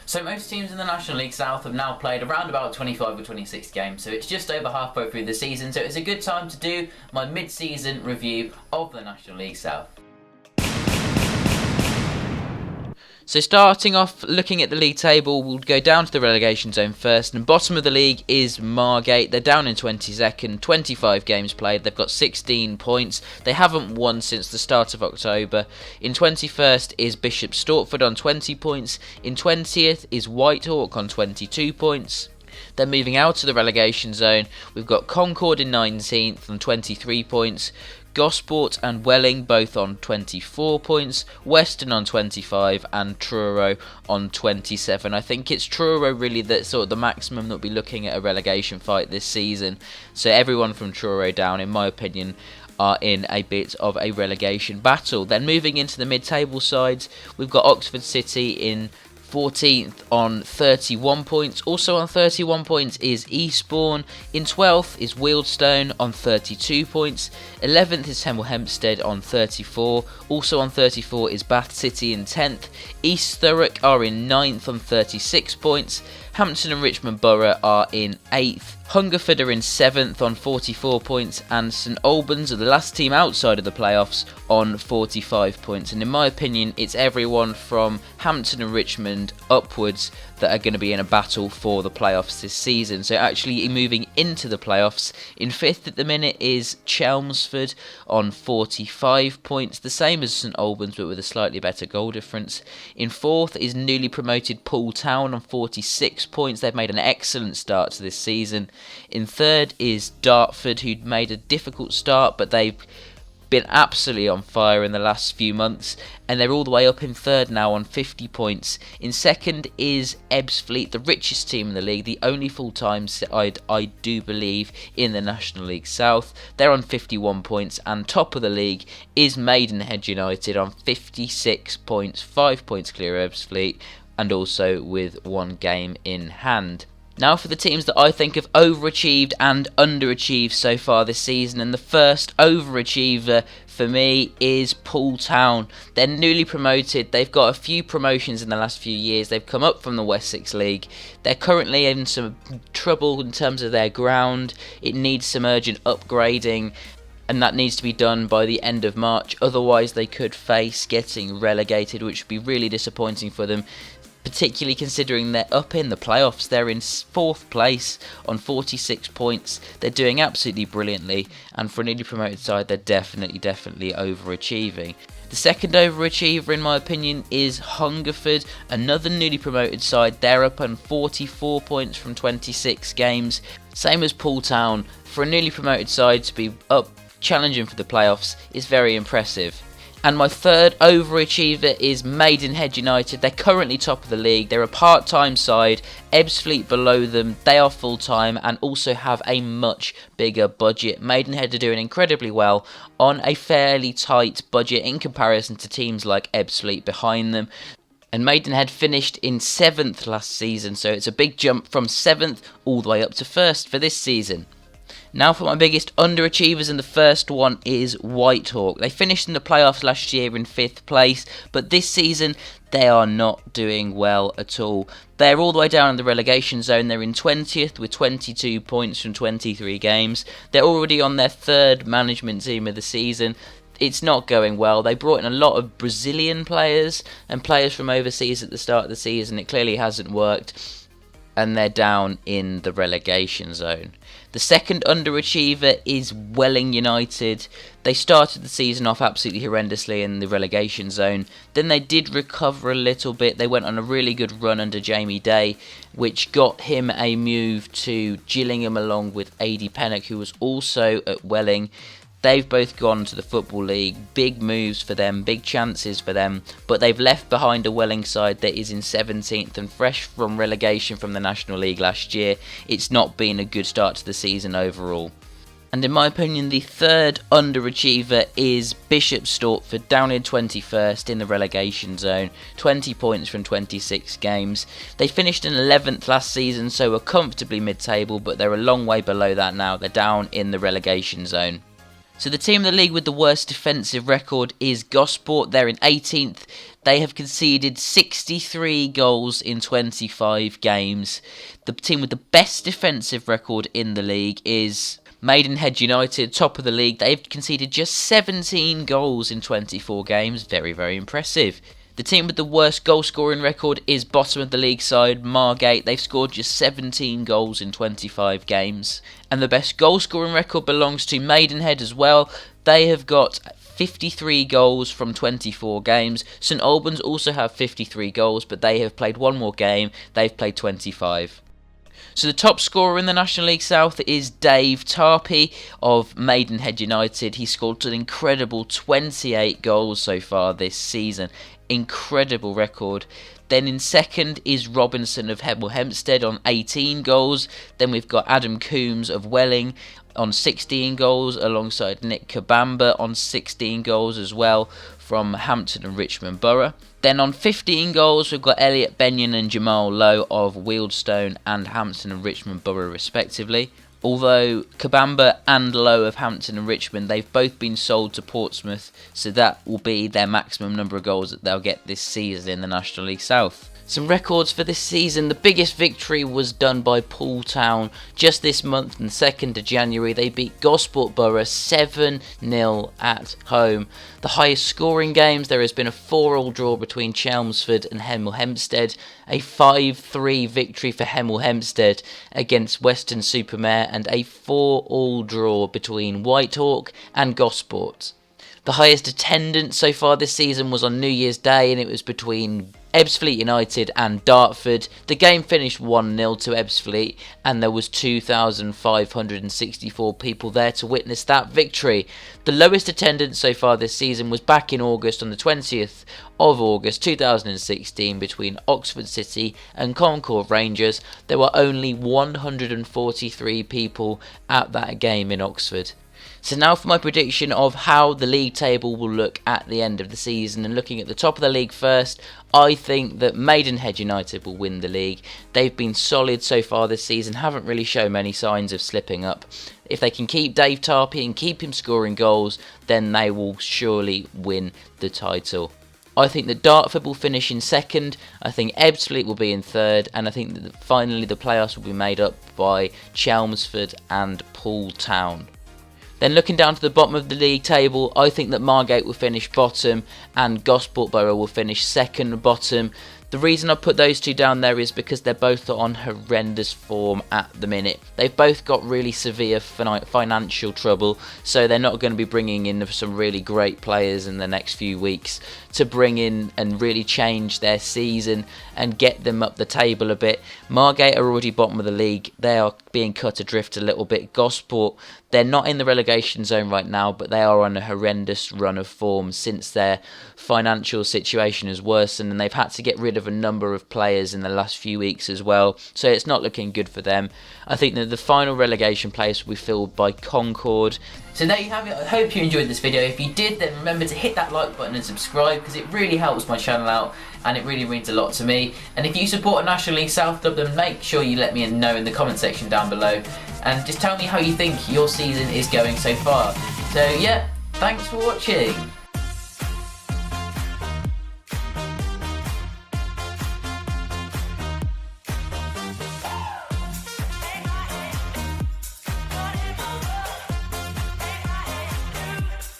So most teams in the National League South have now played around about 25 or 26 games, so it's just over halfway through the season, so it's a good time to do my mid-season review of the National League South. So starting off looking at the league table, we'll go down to the relegation zone first, and bottom of the league is Margate. They're down in 22nd, 25 games played, they've got 16 points, they haven't won since the start of October. In 21st is Bishop Stortford on 20 points, in 20th is Whitehawk on 22 points. Then moving out to the relegation zone, we've got Concord in 19th on 23 points, Gosport and Welling both on 24 points, Weston on 25 and Truro on 27. I think it's Truro really that's sort of the maximum that we'll be looking at a relegation fight this season. So everyone from Truro down, in my opinion, are in a bit of a relegation battle. Then moving into the mid-table sides, we've got Oxford City in 14th on 31 points. Also on 31 points is Eastbourne. In 12th is Wealdstone on 32 points. 11th is Hemel Hempstead on 34. Also on 34 is Bath City in 10th. East Thurrock are in 9th on 36 points. Hampton and Richmond Borough are in 8th. Hungerford are in 7th on 44 points, and St Albans are the last team outside of the playoffs on 45 points. And in my opinion, it's everyone from Hampton and Richmond upwards that are going to be in a battle for the playoffs this season. So actually moving into the playoffs, in 5th at the minute is Chelmsford on 45 points, the same as St Albans but with a slightly better goal difference. In 4th is newly promoted Poole Town on 46 points. They've made an excellent start to this season. In 3rd is Dartford, who'd made a difficult start, but they've been absolutely on fire in the last few months, and they're all the way up in 3rd now on 50 points. In 2nd is Ebbsfleet, the richest team in the league, the only full-time side, I do believe, in the National League South. They're on 51 points, and top of the league is Maidenhead United on 56 points, 5 points clear of Ebbsfleet, and also with one game in hand. Now for the teams that I think have overachieved and underachieved so far this season, and the first overachiever for me is Poole Town. They're newly promoted, they've got a few promotions in the last few years, they've come up from the Wessex League. They're currently in some trouble in terms of their ground, it needs some urgent upgrading, and that needs to be done by the end of March, otherwise they could face getting relegated, which would be really disappointing for them, particularly considering they're up in the playoffs. They're in 4th place on 46 points. They're doing absolutely brilliantly, and for a newly promoted side, they're definitely overachieving. The second overachiever, in my opinion, is Hungerford, another newly promoted side. They're up on 44 points from 26 games. Same as Poole Town. For a newly promoted side to be up challenging for the playoffs is very impressive. And my third overachiever is Maidenhead United. They're currently top of the league. They're a part-time side. Ebbsfleet below them. They are full-time and also have a much bigger budget. Maidenhead are doing incredibly well on a fairly tight budget in comparison to teams like Ebbsfleet behind them. And Maidenhead finished in 7th last season, so it's a big jump from 7th all the way up to 1st for this season. Now for my biggest underachievers, and the first one is Whitehawk. They finished in the playoffs last year in 5th place, but this season they are not doing well at all. They're all the way down in the relegation zone. They're in 20th with 22 points from 23 games. They're already on their 3rd management team of the season. It's not going well. They brought in a lot of Brazilian players and players from overseas at the start of the season. It clearly hasn't worked, and they're down in the relegation zone. The second underachiever is Welling United. They started the season off absolutely horrendously in the relegation zone. Then they did recover a little bit. They went on a really good run under Jamie Day, which got him a move to Gillingham along with A.D. Pennock, who was also at Welling. They've both gone to the Football League. Big moves for them, big chances for them, but they've left behind a Welling side that is in 17th and fresh from relegation from the National League last year. It's not been a good start to the season overall. And in my opinion, the third underachiever is Bishop Stortford, down in 21st in the relegation zone, 20 points from 26 games. They finished in 11th last season, so were comfortably mid-table, but they're a long way below that now. They're down in the relegation zone. So the team in the league with the worst defensive record is Gosport. They're in 18th. They have conceded 63 goals in 25 games. The team with the best defensive record in the league is Maidenhead United, top of the league. They've conceded just 17 goals in 24 games. Very, very impressive. The team with the worst goal scoring record is bottom of the league side, Margate. They've scored just 17 goals in 25 games. And the best goal scoring record belongs to Maidenhead as well. They have got 53 goals from 24 games. St Albans also have 53 goals, but they have played one more game. They've played 25. So the top scorer in the National League South is Dave Tarpey of Maidenhead United. He scored an incredible 28 goals so far this season. Incredible record. Then in second is Robinson of Hemel Hempstead on 18 goals. Then we've got Adam Coombs of Welling on 16 goals, alongside Nick Kabamba on 16 goals as well from Hampton and Richmond Borough. Then on 15 goals we've got Elliot Benyon and Jamal Lowe of Wealdstone and Hampton and Richmond Borough respectively. Although Kabamba and Lowe of Hampton and Richmond, they've both been sold to Portsmouth, so that will be their maximum number of goals that they'll get this season in the National League South. Some records for this season. The biggest victory was done by Poole Town just this month, on 2nd of January. They beat Gosport Borough 7-0 at home. The highest scoring games, there has been a 4-4 draw between Chelmsford and Hemel Hempstead, a 5-3 victory for Hemel Hempstead against Weston-super-Mare, and a 4-4 draw between Whitehawk and Gosport. The highest attendance so far this season was on New Year's Day, and it was between Ebbsfleet United and Dartford. The game finished 1-0 to Ebbsfleet, and there was 2,564 people there to witness that victory. The lowest attendance so far this season was back in August, on the 20th of August 2016, between Oxford City and Concord Rangers. There were only 143 people at that game in Oxford. So now for my prediction of how the league table will look at the end of the season. And looking at the top of the league first, I think that Maidenhead United will win the league. They've been solid so far this season, haven't really shown many signs of slipping up. If they can keep Dave Tarpey and keep him scoring goals, then they will surely win the title. I think that Dartford will finish in second, I think Ebbsfleet will be in third, and I think that finally the playoffs will be made up by Chelmsford and Poole Town. Then looking down to the bottom of the league table, I think that Margate will finish bottom and Gosport Borough will finish second bottom. The reason I put those two down there is because they're both on horrendous form at the minute. They've both got really severe financial trouble, so they're not going to be bringing in some really great players in the next few weeks to bring in and really change their season and get them up the table a bit. Margate are already bottom of the league. They are being cut adrift a little bit. Gosport, they're not in the relegation zone right now, but they are on a horrendous run of form since their financial situation has worsened, and they've had to get rid of a number of players in the last few weeks as well, so it's not looking good for them. I think that the final relegation place will be filled by Concord. So there you have it. I hope you enjoyed this video. If you did, then remember to hit that like button and subscribe, because it really helps my channel out and it really means a lot to me. And if you support a National League South club, then make sure you let me know in the comment section down below, and just tell me how you think your season is going so far. So yeah, thanks for watching.